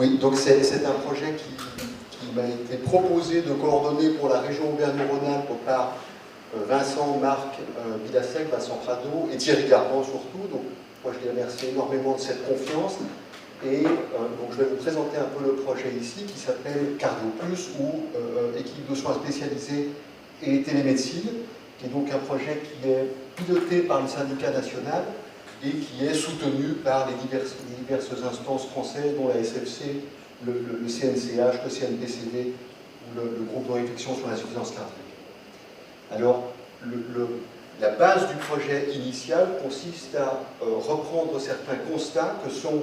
Oui, donc c'est un projet qui m'a été proposé de coordonner pour la région Auvergne-Rhône-Alpes par Vincent, Marc, Bilasec, Vincent Prado et Thierry Garban surtout. Donc moi je les remercie énormément de cette confiance. Et donc je vais vous présenter un peu le projet ici qui s'appelle Cardio Plus ou équipe de soins spécialisés et télémédecine, qui est donc un projet qui est piloté par le syndicat national et qui est soutenu par les diverses instances françaises, dont la SFC, le CNCH, le CNPCV ou le groupe de réflexion sur l'insuffisance cardiaque. Alors, la base du projet initial consiste à reprendre certains constats que sont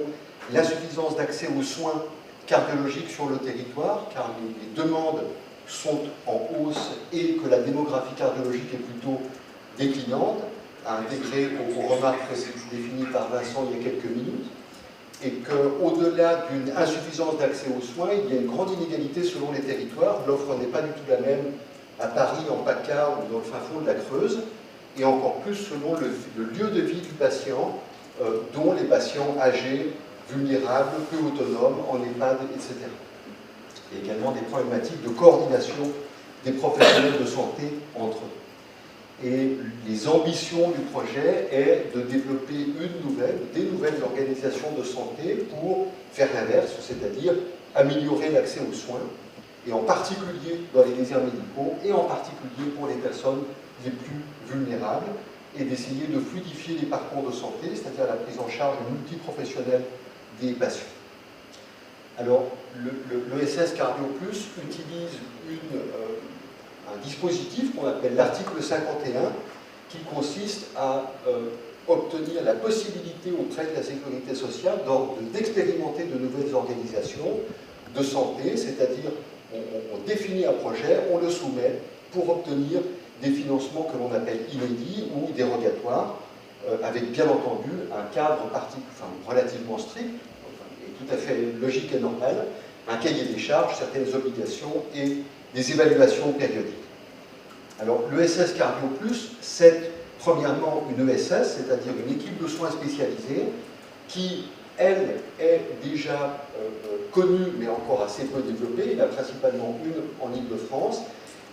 l'insuffisance d'accès aux soins cardiologiques sur le territoire, car les demandes sont en hausse et que la démographie cardiologique est plutôt déclinante, à intégrer aux remarques définies par Vincent il y a quelques minutes, et qu'au-delà d'une insuffisance d'accès aux soins, il y a une grande inégalité selon les territoires. L'offre n'est pas du tout la même à Paris, en PACA ou dans le fin fond de la Creuse, et encore plus selon le lieu de vie du patient, dont les patients âgés, vulnérables, peu autonomes, en EHPAD, etc. Il y a également des problématiques de coordination des professionnels de santé entre eux. Et les ambitions du projet est de développer des nouvelles organisations de santé pour faire l'inverse, c'est-à-dire améliorer l'accès aux soins, et en particulier dans les déserts médicaux, et en particulier pour les personnes les plus vulnérables, et d'essayer de fluidifier les parcours de santé, c'est-à-dire la prise en charge multiprofessionnelle des patients. Alors, l'ESS Cardio Plus utilise un dispositif qu'on appelle l'article 51, qui consiste à obtenir la possibilité auprès de la sécurité sociale d'expérimenter de nouvelles organisations de santé, c'est-à-dire on définit un projet, on le soumet pour obtenir des financements que l'on appelle inédits ou dérogatoires, avec bien entendu un cadre relativement strict, et tout à fait logique et normal, un cahier des charges, certaines obligations et des évaluations périodiques. Alors l'ESS Cardio Plus, c'est premièrement une ESS, c'est-à-dire une équipe de soins spécialisés qui, elle, est déjà connue mais encore assez peu développée. Il y en a principalement une en Île-de-France.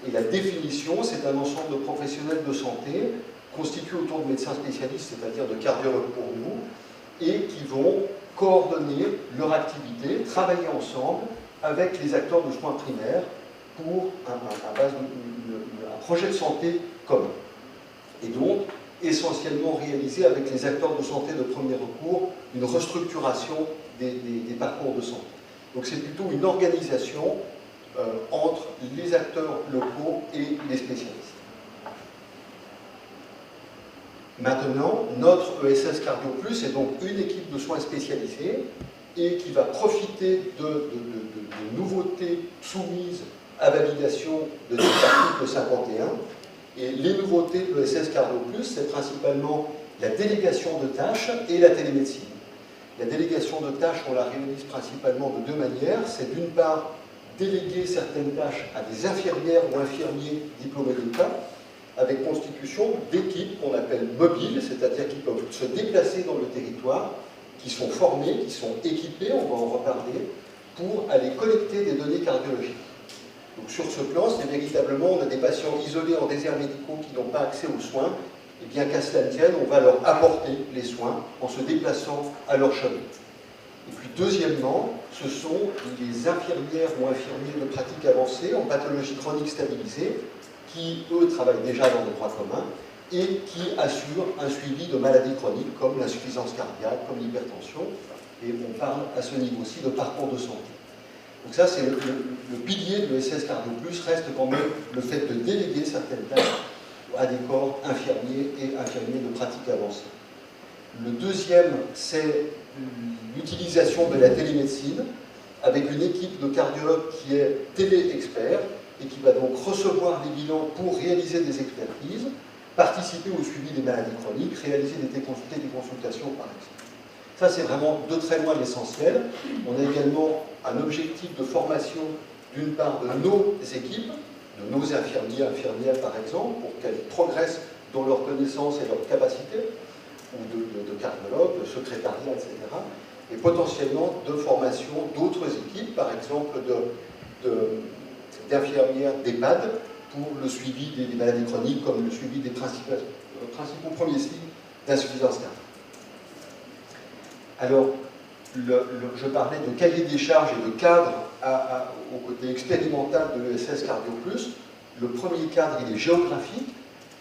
Et la définition, c'est un ensemble de professionnels de santé constitués autour de médecins spécialistes, c'est-à-dire de cardiologues pour nous, et qui vont coordonner leur activité, travailler ensemble avec les acteurs de soins primaires pour un projet de santé commun. Et donc, essentiellement réaliser avec les acteurs de santé de premier recours une restructuration des parcours de santé. Donc c'est plutôt une organisation entre les acteurs locaux et les spécialistes. Maintenant, notre ESS Cardio Plus est donc une équipe de soins spécialisés et qui va profiter de nouveautés soumises à validation de cet article 51. Et les nouveautés de l'ESS Cardio Plus, c'est principalement la délégation de tâches et la télémédecine. La délégation de tâches, on la réalise principalement de deux manières. C'est d'une part déléguer certaines tâches à des infirmières ou infirmiers diplômés d'État, avec constitution d'équipes qu'on appelle mobiles, c'est-à-dire qui peuvent se déplacer dans le territoire, qui sont formés, qui sont équipés, on va en reparler, pour aller collecter des données cardiologiques. Donc sur ce plan, c'est véritablement, on a des patients isolés en déserts médicaux qui n'ont pas accès aux soins, et bien qu'à cela ne tienne, on va leur apporter les soins en se déplaçant à leur chemin. Et puis deuxièmement, ce sont les infirmières ou infirmiers de pratique avancée en pathologie chronique stabilisée qui, eux, travaillent déjà dans le droit commun et qui assurent un suivi de maladies chroniques comme l'insuffisance cardiaque, comme l'hypertension. Et on parle à ce niveau-ci de parcours de santé. Donc ça, c'est le pilier de l'ESS Cardio Plus, reste quand même le fait de déléguer certaines tâches à des corps infirmiers et infirmiers de pratique avancée. Le deuxième, c'est l'utilisation de la télémédecine avec une équipe de cardiologues qui est télé-expert et qui va donc recevoir les bilans pour réaliser des expertises, participer au suivi des maladies chroniques, réaliser des consultations par exemple. Ça, c'est vraiment de très loin l'essentiel. On a également un objectif de formation, d'une part, de nos équipes, de nos infirmières par exemple, pour qu'elles progressent dans leurs connaissances et leurs capacités, ou de cardiologues, de secrétariat, etc. et potentiellement de formation d'autres équipes, par exemple d'infirmières d'EHPAD pour le suivi des maladies chroniques, comme le suivi des principaux premiers signes d'insuffisance cardiaque. Alors, je parlais de cahier des charges et de cadre au côté expérimental de l'ESS Cardio Plus. Le premier cadre, il est géographique.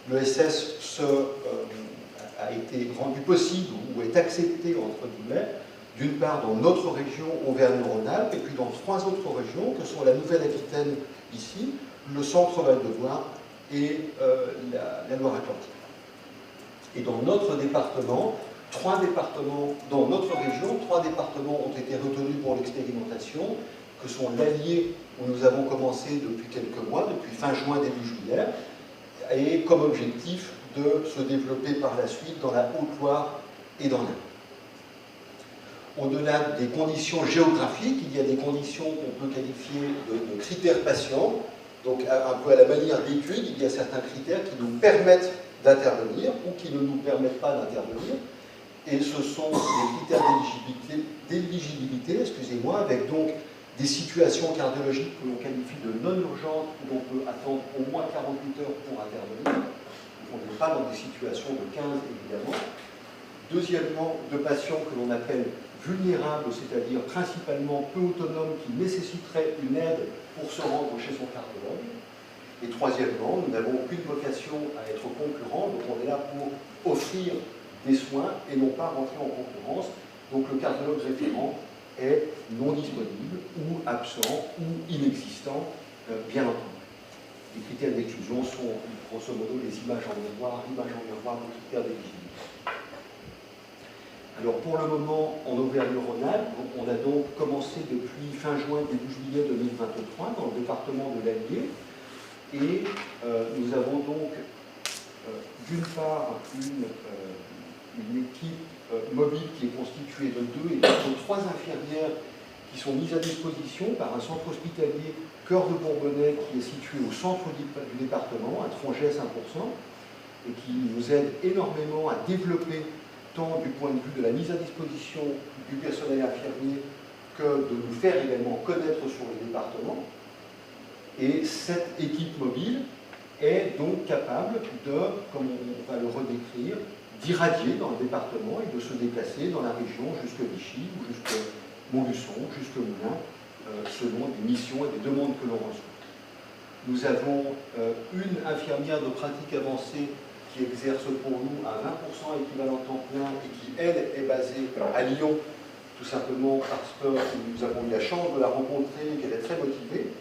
L'ESS a été rendu possible ou est accepté, entre guillemets, d'une part dans notre région Auvergne-Rhône-Alpes et puis dans 3 autres régions que sont la Nouvelle-Aquitaine ici, le centre Val-de-Loire et la Loire-Atlantique. Et dans notre département, 3 départements, dans notre région, 3 départements ont été retenus pour l'expérimentation, que sont l'Allier, où nous avons commencé depuis quelques mois, depuis fin juin, début juillet, et comme objectif de se développer par la suite dans la Haute-Loire et dans l'Ain. Au-delà des conditions géographiques, il y a des conditions qu'on peut qualifier de critères patients. Donc, un peu à la manière d'études, il y a certains critères qui nous permettent d'intervenir ou qui ne nous permettent pas d'intervenir. Et ce sont des critères d'éligibilité, excusez-moi, avec donc des situations cardiologiques que l'on qualifie de non urgentes, où l'on peut attendre au moins 48 heures pour intervenir. On n'est pas dans des situations de 15, évidemment. Deuxièmement, de patients que l'on appelle vulnérables, c'est-à-dire principalement peu autonomes, qui nécessiteraient une aide pour se rendre chez son cardiologue. Et troisièmement, nous n'avons aucune vocation à être concurrents, donc on est là pour offrir des soins et non pas rentrer en concurrence. Donc le cardiologue référent est non disponible ou absent ou inexistant, bien entendu. Les critères d'exclusion sont grosso modo les images en miroir des critères d'éligibilité. Alors pour le moment, en Auvergne-Rhône-Alpes, on a donc commencé depuis fin juin, début juillet 2023 dans le département de l'Allier. Et nous avons donc d'une part une équipe mobile qui est constituée de 2 et de 3 infirmières qui sont mises à disposition par un centre hospitalier Cœur de Bourbonnais qui est situé au centre du département, à Tronget 100%, et qui nous aide énormément à développer tant du point de vue de la mise à disposition du personnel infirmier que de nous faire également connaître sur le département. Et cette équipe mobile est donc capable de, comme on va le redécrire, d'irradier dans le département et de se déplacer dans la région jusque Vichy ou jusque Montluçon, jusque Moulins, selon des missions et des demandes que l'on reçoit. Nous avons une infirmière de pratique avancée qui exerce pour nous à 20% équivalent temps plein et qui, elle, est basée à Lyon, tout simplement parce que nous avons eu la chance de la rencontrer et qu'elle est très motivée.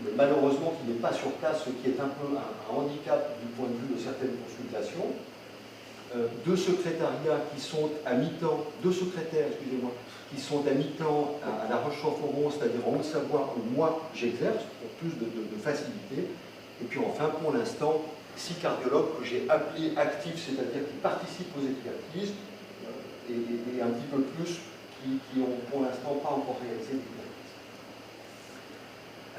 Mais malheureusement, qui n'est pas sur place, ce qui est un peu un handicap du point de vue de certaines consultations. 2 secrétariats qui sont à mi-temps, 2 secrétaires, excusez-moi, qui sont à mi-temps à La Roche-sur-Foron, c'est-à-dire en Haute-Savoie, où moi j'exerce, pour plus de facilité. Et puis enfin, pour l'instant, 6 cardiologues que j'ai appelés actifs, c'est-à-dire qui participent aux expertises, et un petit peu plus qui ont pour l'instant pas encore réalisé l'expertise.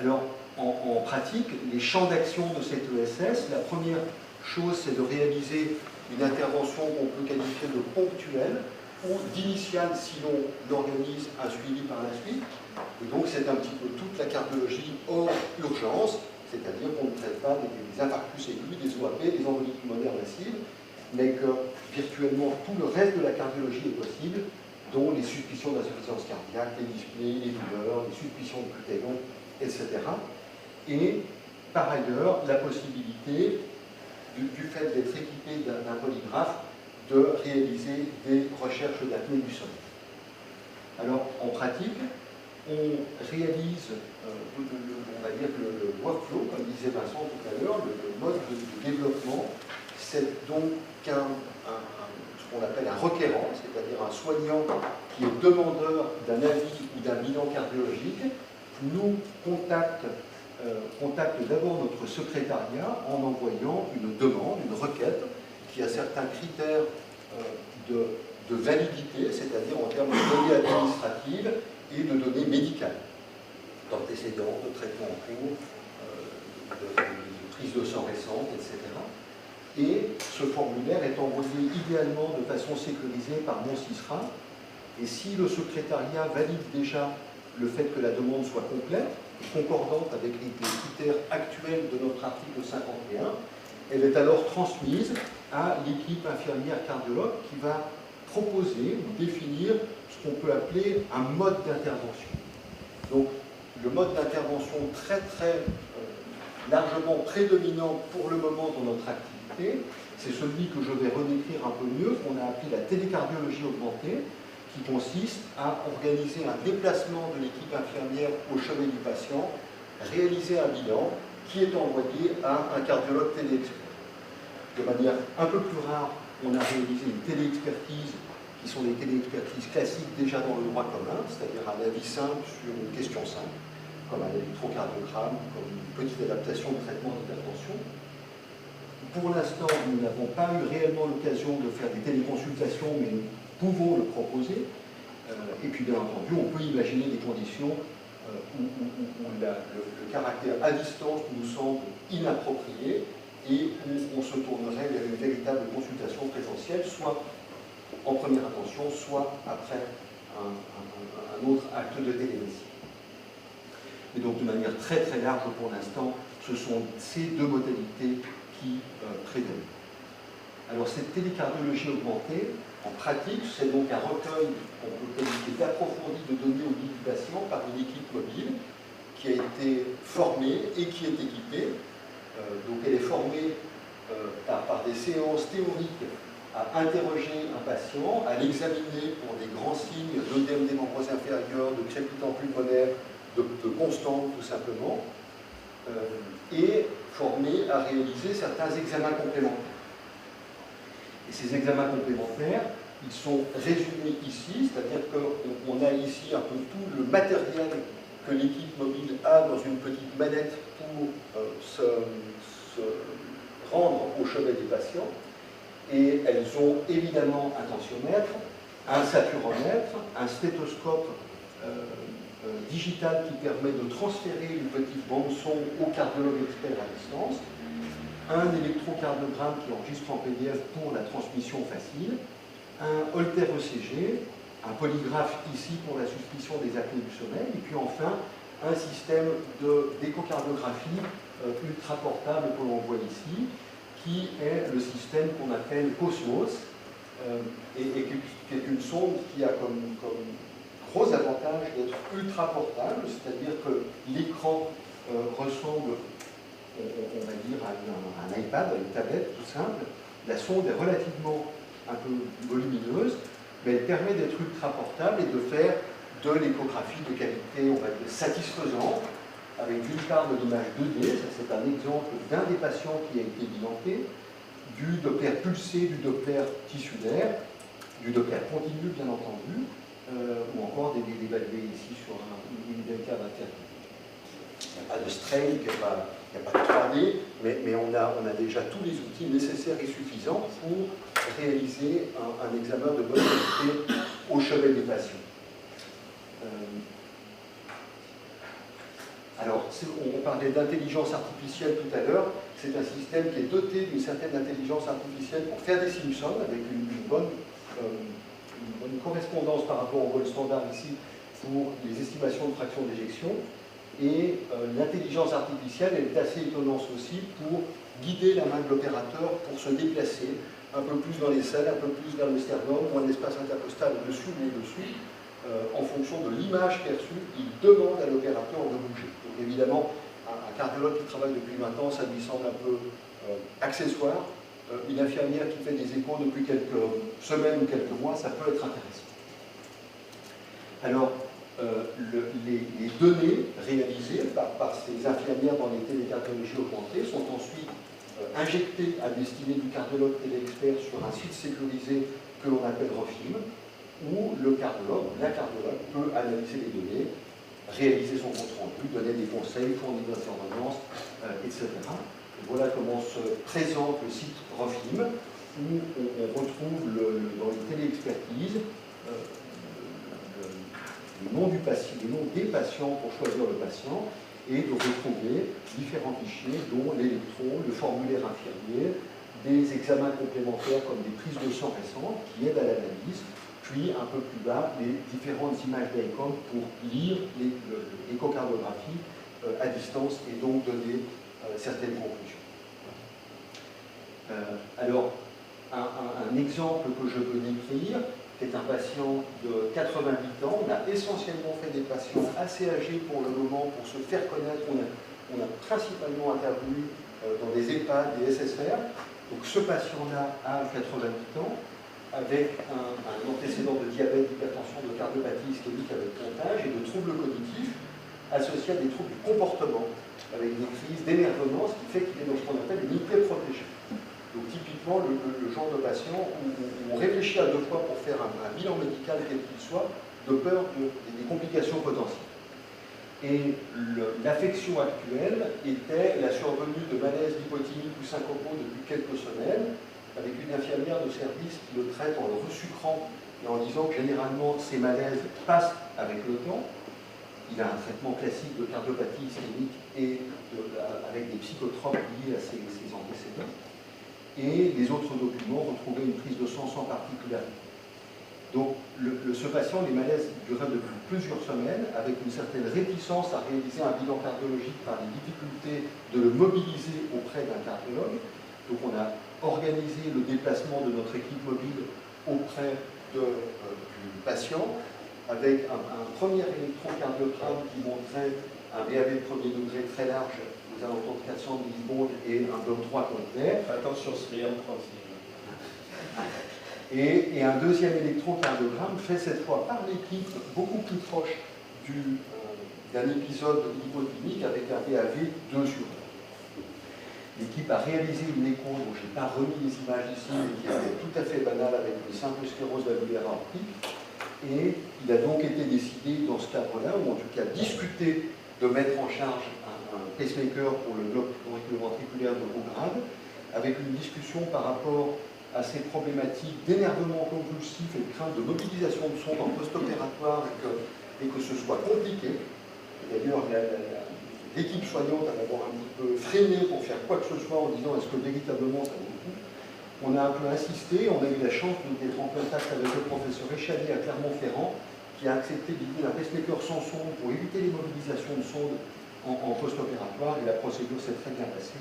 Alors, en pratique, les champs d'action de cette ESS, la première chose, c'est de réaliser une intervention qu'on peut qualifier de ponctuelle ou d'initiale si l'on organise un suivi par la suite. Et donc, c'est un petit peu toute la cardiologie hors urgence, c'est-à-dire qu'on ne traite pas des infarctus aigus, des OAP, des embolies pulmonaires massives, mais que virtuellement tout le reste de la cardiologie est possible, dont les suspicions d'insuffisance cardiaque, les dyspnées, les douleurs, les suspicions de glucagon, etc. Et par ailleurs, la possibilité, du fait d'être équipé d'un polygraphe, de réaliser des recherches d'apnée du sommeil. Alors, en pratique, on réalise, on va dire, le workflow, comme disait Vincent tout à l'heure, le mode de développement. C'est donc ce qu'on appelle un requérant, c'est-à-dire un soignant qui est demandeur d'un avis ou d'un bilan cardiologique, nous contacte d'abord notre secrétariat en envoyant une demande, une requête, qui a certains critères de validité, c'est-à-dire en termes de données administratives et de données médicales, d'antécédents, de traitements en cours, de prise de sang récente, etc. Et ce formulaire est envoyé idéalement de façon sécurisée par mon CISRA Et si le secrétariat valide déjà le fait que la demande soit complète, concordante avec les critères actuels de notre article 51, elle est alors transmise à l'équipe infirmière cardiologue qui va proposer ou définir ce qu'on peut appeler un mode d'intervention. Donc, le mode d'intervention très largement prédominant pour le moment dans notre activité, c'est celui que je vais redécrire un peu mieux, qu'on a appelé la télécardiologie augmentée, qui consiste à organiser un déplacement de l'équipe infirmière au chevet du patient, réaliser un bilan qui est envoyé à un cardiologue téléexpert. De manière un peu plus rare, on a réalisé une téléexpertise qui sont des téléexpertises classiques déjà dans le droit commun, c'est-à-dire un avis simple sur une question simple, comme un électrocardiogramme, comme une petite adaptation de traitement d'hypertension. Pour l'instant, nous n'avons pas eu réellement l'occasion de faire des téléconsultations, mais nous pouvons le proposer. Et puis, bien entendu, on peut imaginer des conditions où le caractère à distance nous semble inapproprié et où on se tournerait vers une véritable consultation présentielle, soit en première intention, soit après un autre acte de télémédecine. Et donc, de manière très large pour l'instant, ce sont ces deux modalités qui prédominent. Alors, cette télécardiologie augmentée, en pratique, c'est donc un recueil qu'on peut qualifier d'approfondi de données au lit du patient par une équipe mobile qui a été formée et qui est équipée. Donc, elle est formée par des séances théoriques à interroger un patient, à l'examiner pour des grands signes d'œdème des membres inférieurs, de crépitement pulmonaire, de constante tout simplement, et formé à réaliser certains examens complémentaires. Et ces examens complémentaires, ils sont résumés ici, c'est-à-dire qu'on a ici un peu tout le matériel que l'équipe mobile a dans une petite manette pour se rendre au chevet des patients. Et elles ont évidemment un tensiomètre, un saturomètre, un stéthoscope digital qui permet de transférer une petite bande-son au cardiologue expert à distance, un électrocardiogramme qui enregistre en PDF pour la transmission facile, un Holter ECG, un polygraphe ici pour la suspicion des apnées du sommeil, et puis enfin un système d'échocardiographie ultra portable que l'on voit ici, qui est le système qu'on appelle Cosmos, et qui est une sonde qui a comme gros avantage d'être ultra portable, c'est-à-dire que l'écran ressemble, on va dire, à un iPad, à une tablette tout simple. La sonde est relativement un peu volumineuse, mais elle permet d'être ultra portable et de faire de l'échographie de qualité, on va dire, satisfaisante, avec d'une part de l'image 2D, ça c'est un exemple d'un des patients qui a été bilanté, du Doppler pulsé, du Doppler tissulaire, du Doppler continu bien entendu, ou encore d'évaluer ici sur une delta 21. Il n'y a pas de strain, il n'y a pas de 3D, mais on a déjà tous les outils nécessaires et suffisants pour réaliser un examen de bonne qualité au chevet des patients. Alors, on parlait d'intelligence artificielle tout à l'heure, c'est un système qui est doté d'une certaine intelligence artificielle pour faire des Simpsons, avec une bonne correspondance par rapport au gold standard ici pour les estimations de fraction d'éjection. Et l'intelligence artificielle elle est assez étonnante aussi pour guider la main de l'opérateur pour se déplacer un peu plus dans les selles, un peu plus vers le sternum ou un espace intercostal au-dessus ou au-dessus. En fonction de l'image perçue, il demande à l'opérateur de bouger. Donc évidemment, un cardiologue qui travaille depuis 20 ans, ça lui semble un peu accessoire. Une infirmière qui fait des échos depuis quelques semaines ou quelques mois, ça peut être intéressant. Alors, les données réalisées par ces infirmières dans les télécardiologies augmentées sont ensuite injectées à destinée du cardiologue téléexpert sur un site sécurisé que l'on appelle ROFIM, où le cardiologue, la cardiologue, peut analyser les données, réaliser son compte-rendu, donner des conseils, fournir des ordonnances, etc. Et voilà comment se présente le site ROFIM, où on retrouve dans les téléexpertises le nom du patient, le nom des patients pour choisir le patient, et de retrouver différents fichiers, dont l'électro, le formulaire infirmier, des examens complémentaires comme des prises de sang récentes qui aident à l'analyse, puis un peu plus bas, les différentes images d'ECOM pour lire l'échocardiographie à distance et donc donner certaines conclusions. Alors, un exemple que je peux décrire, qui est un patient de 88 ans. On a essentiellement fait des patients assez âgés pour le moment pour se faire connaître. On a principalement intervenu dans des EHPAD, des SSR. Donc ce patient-là a 88 ans, avec un antécédent de diabète, d'hypertension, de cardiopathie ischémique avec pontage et de troubles cognitifs associés à des troubles du comportement, avec des crises d'énervement, ce qui fait qu'il est dans ce qu'on appelle une hyperprotégée. Donc typiquement le genre de patient où on réfléchit à 2 fois pour faire un bilan médical quel qu'il soit, de peur des complications potentielles. Et l'affection actuelle était la survenue de malaise hypothymique ou syncopaux depuis quelques semaines, avec une infirmière de service qui le traite en le resucrant et en disant que généralement ces malaises passent avec le temps. Il a un traitement classique de cardiopathie ischémique et avec des psychotropes liés à ses antécédents. Et les autres documents retrouvaient une prise de sang sans particularité. Donc ce patient, les malaises duraient depuis plusieurs semaines, avec une certaine réticence à réaliser un bilan cardiologique par les difficultés de le mobiliser auprès d'un cardiologue. Donc on a organisé le déplacement de notre équipe mobile auprès du patient, avec un premier électrocardiogramme qui montrait un VAV de premier degré très large, aux alentours de 400 millisecondes, et un bloc 3 complet. Attention, c'est rien de tranquille. Et un deuxième électrocardiogramme fait cette fois par l'équipe beaucoup plus proche d'un épisode hypothymique avec un VAV 2 sur 2. L'équipe a réalisé une écho dont je n'ai pas remis les images ici, mais qui était tout à fait banale avec une simple sclérose valvulaire aortique. Et il a donc été décidé dans ce cadre-là, ou en tout cas discuté, de mettre en charge un pacemaker pour le bloc auriculoventriculaire de haut grade, avec une discussion par rapport à ces problématiques d'énervement convulsif et de crainte de mobilisation de sonde en post-opératoire et que ce soit compliqué. D'ailleurs, l'équipe soignante a d'abord un petit peu freiné pour faire quoi que ce soit en disant est-ce que véritablement ça vaut le coup. On a un peu insisté, on a eu la chance d'être en contact avec le professeur Échalier à Clermont-Ferrand qui a accepté l'idée d'un pacemaker sans sonde pour éviter les mobilisations de sonde en post-opératoire et la procédure s'est très bien passée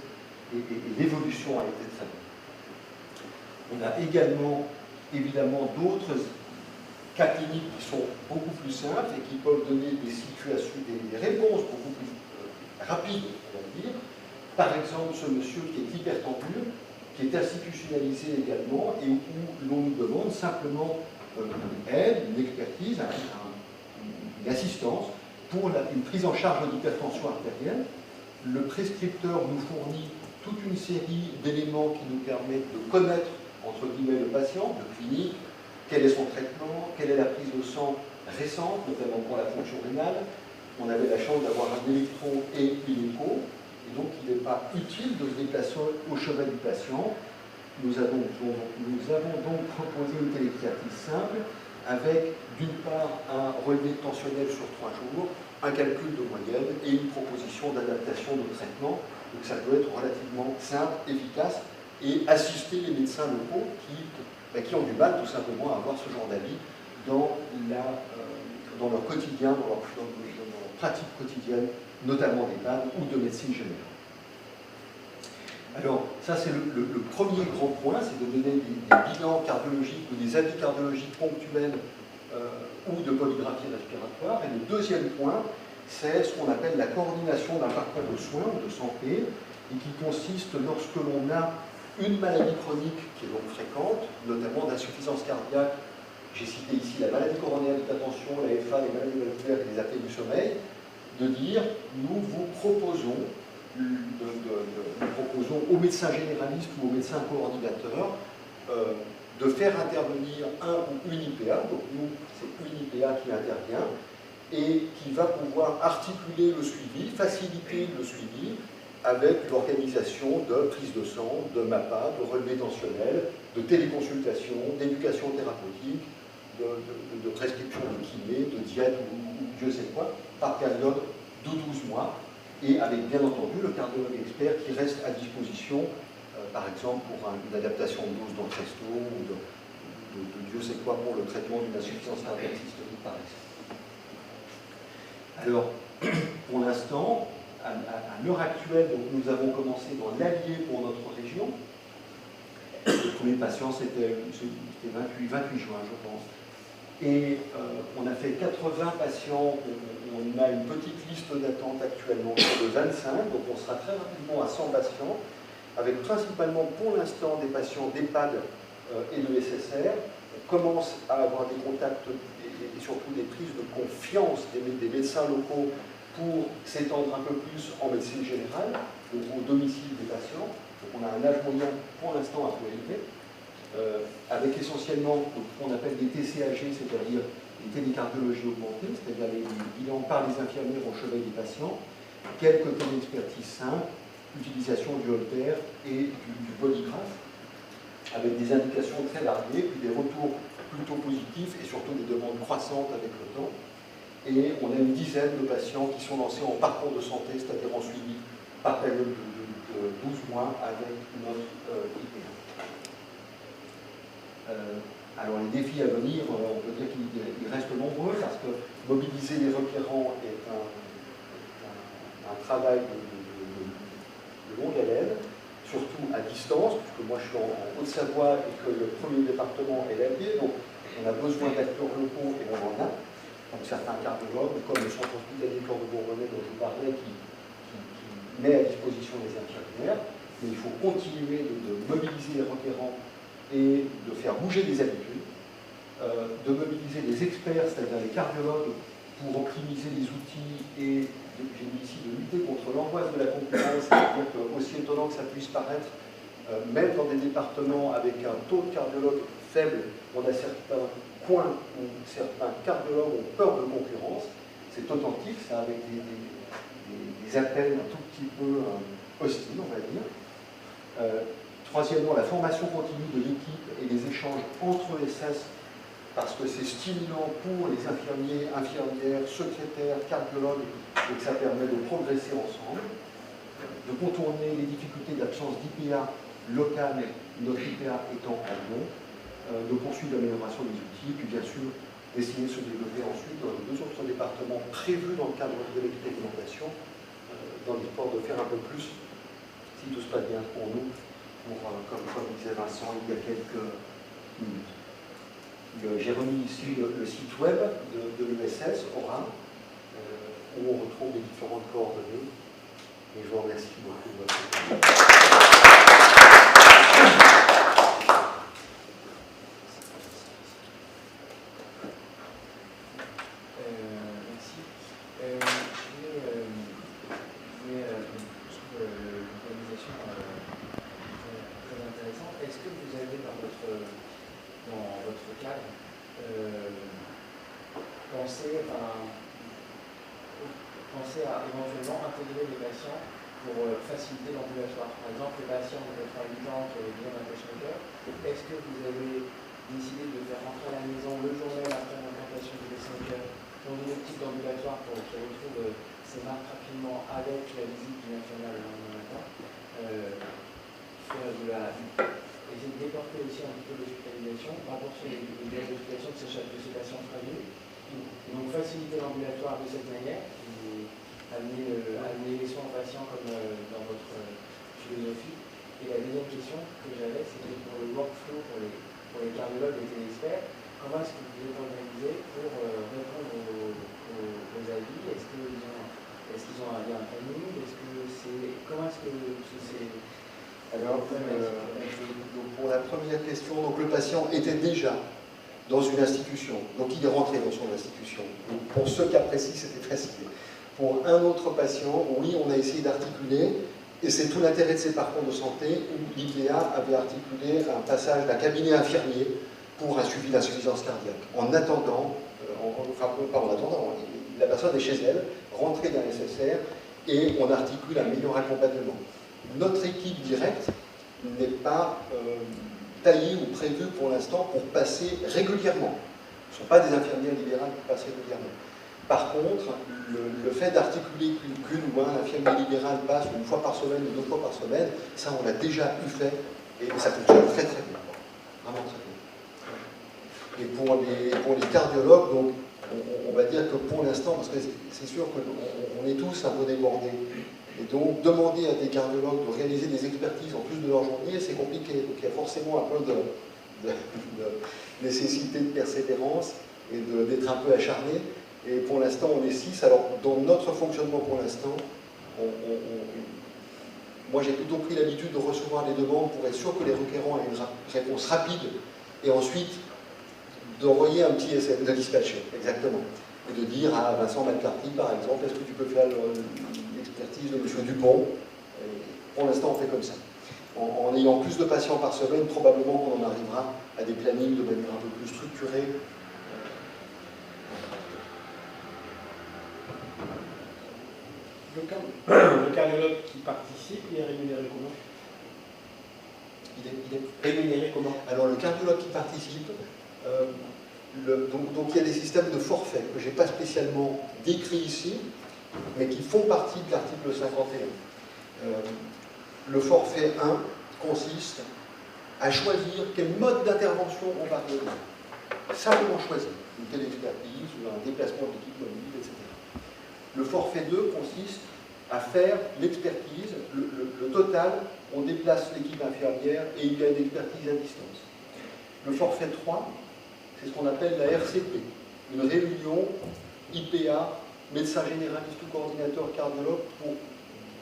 et l'évolution a été très bonne. On a également, évidemment, d'autres cas cliniques qui sont beaucoup plus simples et qui peuvent donner des situations, des réponses beaucoup plus rapides, on va dire. Par exemple, ce monsieur qui est hypertendu, qui est institutionnalisé également et où l'on nous demande simplement une aide, une expertise, une assistance pour une prise en charge d'hypertension artérielle. Le prescripteur nous fournit toute une série d'éléments qui nous permettent de connaître entre guillemets le patient, de clinique, quel est son traitement, quelle est la prise de sang récente, notamment pour la fonction rénale. On avait la chance d'avoir un électron et une écho, et donc il n'est pas utile de se déplacer au chevet du patient. Nous avons donc proposé une télékinésie simple, avec d'une part un relevé tensionnel sur 3 jours, un calcul de moyenne et une proposition d'adaptation de traitement. Donc ça peut être relativement simple, efficace, et assister les médecins locaux qui ont du mal tout simplement à avoir ce genre d'avis dans leur quotidien, dans leur pratique quotidienne, notamment d'EHPAD ou de médecine générale. Alors, ça c'est le premier grand point, c'est de donner des bilans cardiologiques ou des avis cardiologiques ponctuels ou de polygraphie respiratoire. Et le deuxième point, c'est ce qu'on appelle la coordination d'un parcours de soins ou de santé, et qui consiste lorsque l'on a une maladie chronique qui est donc fréquente, notamment d'insuffisance cardiaque. J'ai cité ici la maladie coronaire d'hypertension, la FA, les maladies valvulaires et les apnées du sommeil, de dire nous vous proposons aux médecins généralistes ou aux médecins coordinateurs de faire intervenir un ou une IPA, donc nous c'est une IPA qui intervient et qui va pouvoir articuler le suivi, faciliter le suivi avec l'organisation de prise de sang, de MAPA, de relevé tensionnel, de téléconsultation, d'éducation thérapeutique, de prescription de kiné, de diète ou Dieu sait quoi, par période de 12 mois, et avec bien entendu le cardiologue expert qui reste à disposition, par exemple pour une adaptation de dose d'Entresto ou Dieu sait quoi pour le traitement d'une insuffisance cardiaque systolique par exemple. Alors, pour l'instant, à l'heure actuelle, donc, nous avons commencé dans l'Allier pour notre région. Le premier patient, c'était 28 juin, je pense. Et on a fait 80 patients, on a une petite liste d'attente actuellement de 25, donc on sera très rapidement à 100 patients, avec principalement pour l'instant des patients d'EHPAD et de SSR. On commence à avoir des contacts et surtout des prises de confiance des médecins locaux pour s'étendre un peu plus en médecine générale, donc au domicile des patients. Donc on a un âge moyen pour l'instant un peu élevé, avec essentiellement ce qu'on appelle des TCAG, c'est-à-dire des télécardiologies augmentées, c'est-à-dire les bilans par les infirmières au chevet des patients, quelques téléexpertises simples, utilisation du holter et du polygraphe, avec des indications très variées, puis des retours plutôt positifs et surtout des demandes croissantes avec le temps. Et on a une dizaine de patients qui sont lancés en parcours de santé, c'est-à-dire en suivi par période de 12 mois avec notre IPA. Alors les défis à venir, on peut dire qu'ils restent nombreux parce que mobiliser les requérants est un travail de longue haleine, surtout à distance, puisque moi je suis en Haute-Savoie et que le premier département est l'Allier, donc on a besoin d'acteurs locaux et on en a, comme certains cardiologues, comme le centre hospitalier Cordes-Bourbonnais dont je vous parlais, qui met à disposition les infirmières, mais il faut continuer de mobiliser les requérants et de faire bouger des habitudes, de mobiliser les experts, c'est-à-dire les cardiologues, pour optimiser les outils et, j'ai mis ici, de lutter contre l'angoisse de la concurrence, c'est-à-dire que, aussi étonnant que ça puisse paraître, même dans des départements avec un taux de cardiologues faible, on a certains coins où certains cardiologues ont peur de concurrence. C'est authentique, ça, avec des appels un tout petit peu hostiles, on va dire. Troisièmement, la formation continue de l'équipe et les échanges entre les SS, parce que c'est stimulant pour les infirmiers, infirmières, secrétaires, cardiologues, et que ça permet de progresser ensemble, de contourner les difficultés d'absence d'IPA locale, notre IPA étant à Lyon, de poursuivre l'amélioration des outils, puis bien sûr d'essayer de se développer ensuite dans les deux autres départements prévus dans le cadre de l'expérimentation, dans l'espoir de faire un peu plus, si tout se passe bien pour nous, comme disait Vincent il y a quelques minutes. J'ai remis ici le site web de l'ESS, Aura, où on retrouve les différentes coordonnées. Et je vous remercie beaucoup de votre attention. Penser à éventuellement intégrer les patients pour faciliter l'ambulatoire. Par exemple, les patients de 88 ans qui avaient besoin d'un pacemaker, est-ce que vous avez décidé de faire rentrer à la maison le journal après l'implantation du pacemaker dans une optique d'ambulatoire pour qu'ils retrouvent ces marques rapidement avec la visite d'une infirmière le lendemain matin, essayer de déporter aussi un petit peu l'hospitalisation, rapporter les durées d'hospitalisation de ces patients fragiles. Donc faciliter l'ambulatoire de cette manière, et amener les soins aux patients comme dans votre philosophie. Et la deuxième question que j'avais, c'était pour le workflow, pour les cardiologues et les experts, comment est-ce que vous êtes organisé pour répondre aux avis? Est-ce qu'ils ont un planning? Comment est-ce que c'est... Alors, pour la première question, donc le patient était déjà dans une institution, donc il est rentré dans son institution. Donc, pour ce cas précis, c'était précisé. Pour un autre patient, oui, on a essayé d'articuler, et c'est tout l'intérêt de ces parcours de santé, où l'IPA avait articulé un passage d'un cabinet infirmier pour un suivi d'insuffisance cardiaque. En attendant, pas en attendant, la personne est chez elle, rentrée dans le SSR, et on articule un meilleur accompagnement. Notre équipe directe n'est pas taillés ou prévus pour l'instant pour passer régulièrement. Ce ne sont pas des infirmières libérales qui passent régulièrement. Par contre, le fait d'articuler qu'une ou un infirmier libéral passe une fois par semaine ou deux fois par semaine, ça on l'a déjà eu fait et ça fonctionne très très bien. Vraiment très bien. Et pour les cardiologues, donc, on va dire que pour l'instant, parce que c'est sûr qu'on est tous un peu débordés, et donc demander à des cardiologues de réaliser des expertises en plus de leur journée, c'est compliqué. Donc il y a forcément un peu de nécessité de persévérance et d'être un peu acharné. Et pour l'instant, on est 6. Alors, dans notre fonctionnement pour l'instant, moi j'ai plutôt pris l'habitude de recevoir les demandes pour être sûr que les requérants aient une réponse rapide et ensuite d'envoyer un petit essai, de dispatcher, exactement. Et de dire à Vincent McCarthy, par exemple, est-ce que tu peux faire l'expertise de M. Dupont? Et pour l'instant, on fait comme ça. En ayant plus de patients par semaine, probablement qu'on en arrivera à des plannings de manière un peu plus structurée. Le cardiologue qui participe, il est rémunéré comment? Il est rémunéré comment? Alors, le cardiologue qui participe, donc il y a des systèmes de forfait que je n'ai pas spécialement décrits ici, mais qui font partie de l'article 51. Le forfait 1 consiste à choisir quel mode d'intervention on va donner. Simplement choisir une telle expertise, ou un déplacement de l'équipe mobile, etc. Le forfait 2 consiste à faire l'expertise, le total, on déplace l'équipe infirmière et il y a une expertise à distance. Le forfait 3, c'est ce qu'on appelle la RCP, une réunion IPA, médecin généraliste ou coordinateur cardiologue, pour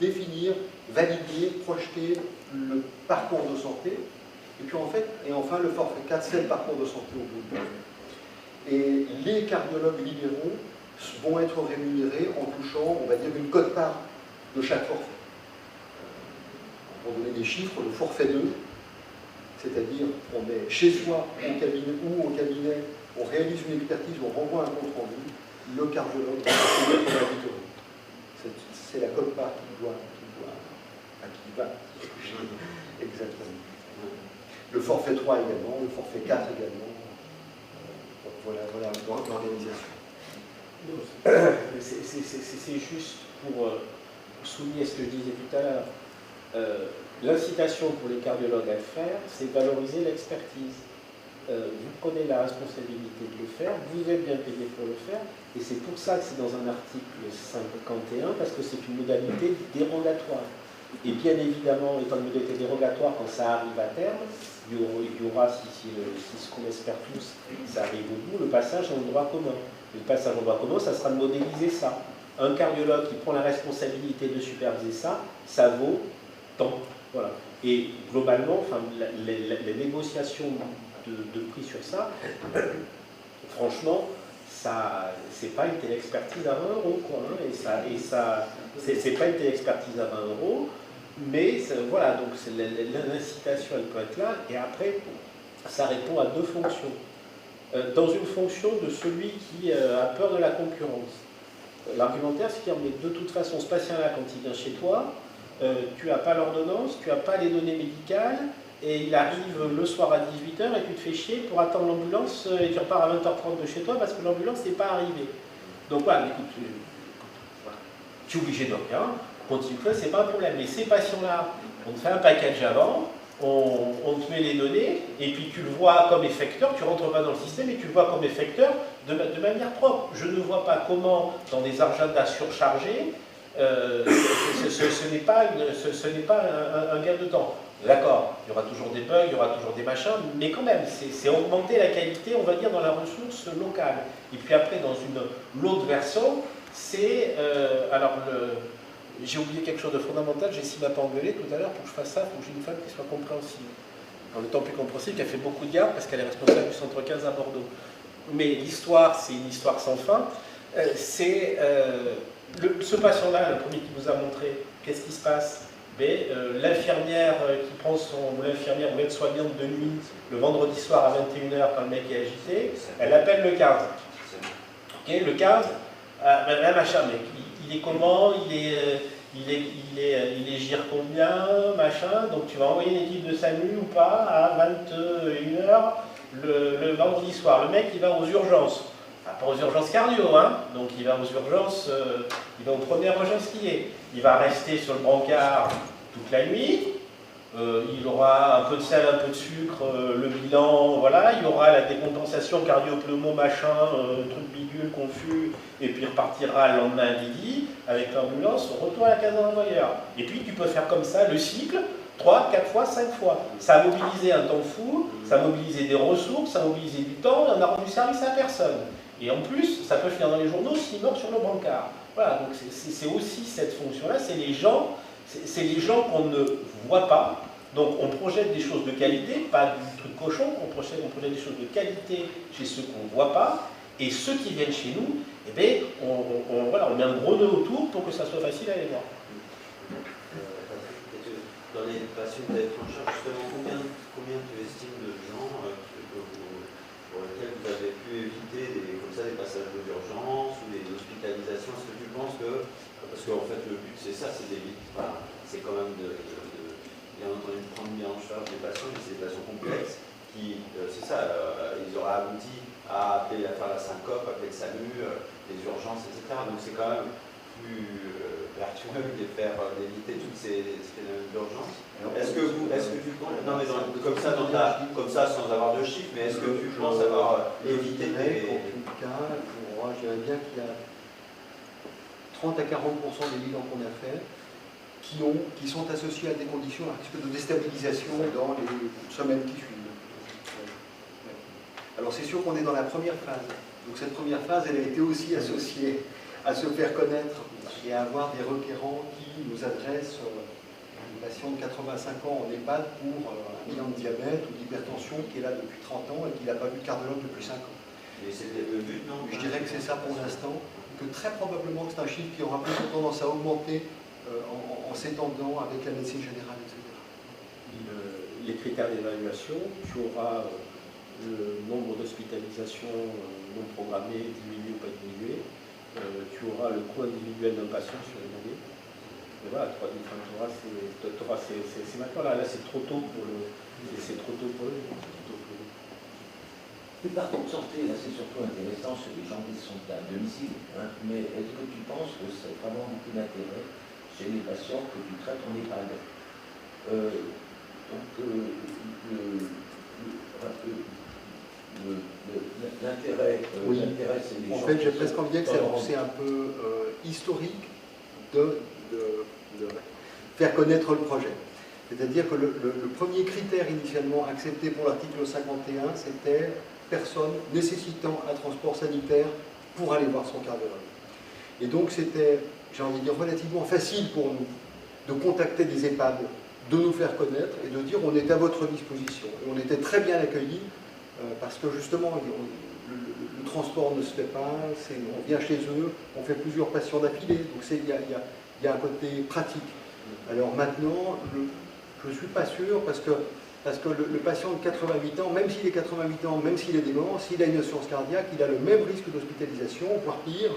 définir, valider, projeter le parcours de santé. Et puis enfin le forfait 4, c'est le parcours de santé au bout de l'année. Et les cardiologues libéraux vont être rémunérés en touchant, on va dire, une quote-part de chaque forfait. Pour donner des chiffres, le forfait 2, c'est-à-dire on est chez soi ou au cabinet, on réalise une expertise, on renvoie un compte rendu, le cardiologue va payer pour l'auditorie. C'est la quote-part qui va. Exactement. Le forfait 3 également, le forfait 4 également. Voilà l'organisation. C'est juste pour souligner ce que je disais tout à l'heure. L'incitation pour les cardiologues à le faire, c'est valoriser l'expertise. Vous prenez la responsabilité de le faire, vous êtes bien payé pour le faire, et c'est pour ça que c'est dans un article 51, parce que c'est une modalité dérogatoire. Et bien évidemment, étant une modalité dérogatoire, quand ça arrive à terme, il y aura, si ce qu'on espère tous, ça arrive au bout, le passage en droit commun. Le passage en droit commun, ça sera de modéliser ça. Un cardiologue qui prend la responsabilité de superviser ça, ça vaut tant. Voilà. Et globalement, enfin, les négociations de prix sur ça, franchement, ça, c'est pas une telle expertise à 20 €, quoi. Hein, c'est pas une telle expertise à 20 €, mais voilà, donc l'incitation, elle peut être là, et après, ça répond à deux fonctions. Dans une fonction de celui qui a peur de la concurrence. L'argumentaire, c'est dire, mais de toute façon, ce patient-là, quand il vient chez toi, tu n'as pas l'ordonnance, tu n'as pas les données médicales, et il arrive le soir à 18 h et tu te fais chier pour attendre l'ambulance et tu repars à 20 h 30 de chez toi parce que l'ambulance n'est pas arrivée. Donc voilà, écoute, tu es obligé de rien, continue, c'est pas un problème. Mais ces patients-là, on te fait un package avant, on te met les données, et puis tu le vois comme effecteur, tu rentres pas dans le système et tu le vois comme effecteur de manière propre. Je ne vois pas comment, dans des agendas surchargés, ce n'est pas un gain de temps. D'accord, il y aura toujours des bugs, il y aura toujours des machins, mais quand même, c'est augmenter la qualité, on va dire, dans la ressource locale. Et puis après, dans l'autre version, c'est... j'ai oublié quelque chose de fondamental, Jessie m'a pas engueulé tout à l'heure, pour que je fasse ça, il faut que j'ai une femme qui soit compréhensible. En étant plus compréhensible, qui a fait beaucoup de garde, parce qu'elle est responsable du centre 15 à Bordeaux. Mais l'histoire, c'est une histoire sans fin. Ce patient-là, le premier qui vous a montré, qu'est-ce qui se passe? L'infirmière qui prend ou l'infirmière ou l'aide-soignante de nuit le vendredi soir à 21 h quand le mec est agité, elle appelle le 15. Okay, le 15, machin, mec, il est comment, il est gire combien, machin, donc tu vas envoyer une équipe de SAMU ou pas à 21 h le vendredi soir. Le mec, il va aux urgences. Pas aux urgences cardio, hein. Donc il va aux urgences, il va aux premières urgences qui est. Il va rester sur le brancard toute la nuit, il y aura un peu de sel, un peu de sucre, le bilan, voilà, il y aura la décompensation cardio-pneumo, machin, truc bidule, confus, et puis il repartira le lendemain à midi avec l'ambulance, retour à la case d'envoyeur. Et puis tu peux faire comme ça le cycle, 3, 4 fois, 5 fois. Ça a mobilisé un temps fou, ça a mobilisé des ressources, ça a mobilisé du temps, et on a rendu service à personne. Et en plus, ça peut finir dans les journaux s'il meurt sur le brancard. Voilà, donc c'est aussi cette fonction-là, c'est les gens qu'on ne voit pas. Donc on projette des choses de qualité, pas du truc cochon, on projette des choses de qualité chez ceux qu'on ne voit pas, et ceux qui viennent chez nous, eh bien, voilà, on met un gros nœud autour pour que ça soit facile à aller voir. Dans les patients que vous avez pris en charge, justement, combien tu estimes de gens pour lesquels vous avez pu éviter des passages d'urgence ou des hospitalisations? Est-ce que tu penses que, parce qu'en fait le but c'est ça, c'est d'éviter, voilà, c'est quand même de bien entendu prendre bien en charge des patients, mais c'est des patients complexes qui, c'est ça, ils auraient abouti à faire la syncope, appeler le SAMU, les urgences, etc. Donc c'est quand même plus vertueux d'éviter toutes ces phénomènes d'urgence. Est-ce que tu penses, non mais comme ça sans avoir de chiffres, mais est-ce que tu penses avoir évité des... En tout cas, moi je dirais bien qu'il y a 30 à 40% des bilans qu'on a fait qui sont associés à des conditions un petit peu de déstabilisation dans les semaines qui suivent. Alors c'est sûr qu'on est dans la première phase. Donc cette première phase, elle a été aussi associée à se faire connaître et à avoir des requérants qui nous adressent un patient de 85 ans en EHPAD pour un bilan de diabète ou d'hypertension qui est là depuis 30 ans et qui n'a pas vu de cardiologue depuis 5 ans. Mais c'est le but, non? Je dirais que c'est ça pour l'instant, que très probablement c'est un chiffre qui aura plutôt tendance à augmenter en s'étendant avec la médecine générale, etc. Les critères d'évaluation, tu auras le nombre d'hospitalisations non programmées, diminué ou pas diminué, tu auras le coût individuel d'un patient sur une année. Et voilà, tu auras c'est maintenant, là c'est trop tôt pour le... C'est trop tôt pour le... Le parcours de santé, là, c'est surtout intéressant chez les gens qui sont à domicile, hein, mais est-ce que tu penses que c'est vraiment beaucoup d'intérêt chez les patients que tu traites en EHPAD? L'intérêt, oui. c'est les en gens. fait, j'ai presque envie de dire que c'est un peu historique de faire connaître le projet. C'est-à-dire que le premier critère initialement accepté pour l'article 51, c'était personne nécessitant un transport sanitaire pour aller voir son cardiologue. Et donc c'était, j'ai envie de dire, relativement facile pour nous de contacter des EHPAD, de nous faire connaître et de dire on est à votre disposition. Et on était très bien accueillis parce que justement le transport ne se fait pas, on vient chez eux, on fait plusieurs patients d'affilée, donc il y a un côté pratique. Alors maintenant, je ne suis pas sûr parce que le patient de 88 ans, même s'il est 88 ans, même s'il est dément, s'il a une insuffisance cardiaque, il a le même risque d'hospitalisation, voire pire,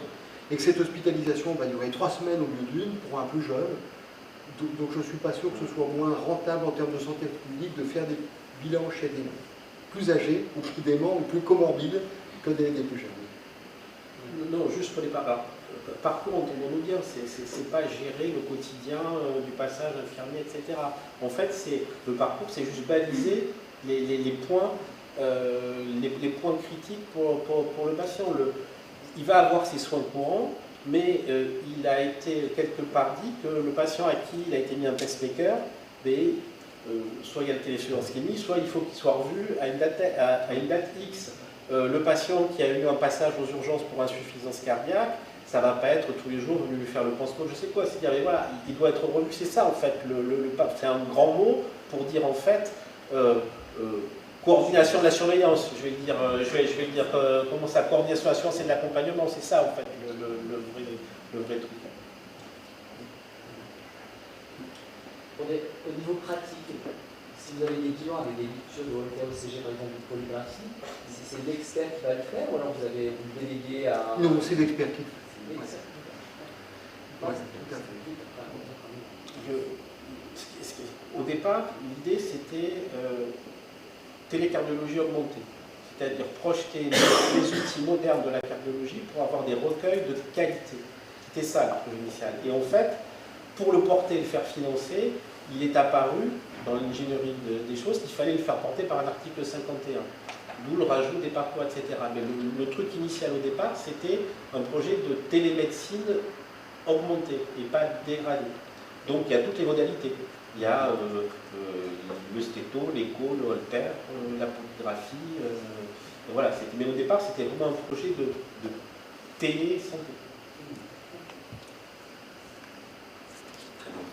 et que cette hospitalisation va durer 3 semaines au lieu d'une pour un plus jeune. Donc je ne suis pas sûr que ce soit moins rentable en termes de santé publique de faire des bilans chez des plus âgés, ou plus déments, ou plus comorbides que des plus jeunes. Non, juste pour les parcours, entendons-nous bien, c'est pas gérer le quotidien du passage infirmier, etc. En fait, le parcours, c'est juste baliser les points critiques pour le patient. Il va avoir ses soins courants, mais il a été quelque part dit que le patient à qui il a été mis un pacemaker, soit il y a le télésurveillance qui est mis, soit il faut qu'il soit revu à une date X. Le patient qui a eu un passage aux urgences pour insuffisance cardiaque, ça ne va pas être tous les jours venu lui faire le pansement, je sais quoi, c'est-à-dire, voilà, il doit être revu, c'est ça en fait, c'est un grand mot pour dire en fait coordination de la surveillance, je vais dire comment ça, coordination de la surveillance et de l'accompagnement, c'est ça en fait le vrai truc. Au niveau pratique, si vous avez des clients avec des lectures de OCG, par exemple de polygraphie, c'est l'expert qui va le faire ou alors vous délégué à... Non, c'est l'expert qui le fait. Oui, tout à fait. Au départ, l'idée c'était télécardiologie augmentée, c'est-à-dire projeter les outils modernes de la cardiologie pour avoir des recueils de qualité. C'était ça le projet initial. Et en fait, pour le porter et le faire financer, il est apparu dans l'ingénierie des choses qu'il fallait le faire porter par un article 51. D'où le rajout des parcours, etc. Mais le truc initial au départ, c'était un projet de télémédecine augmentée et pas dégradée. Donc il y a toutes les modalités. Il y a le stéto, l'écho, le holter, la polygraphie. Voilà, mais au départ, c'était vraiment un projet de télé-santé.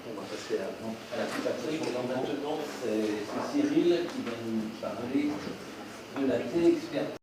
On va passer à la présentation. Maintenant, c'est Cyril qui va nous parler de la téléexpertise.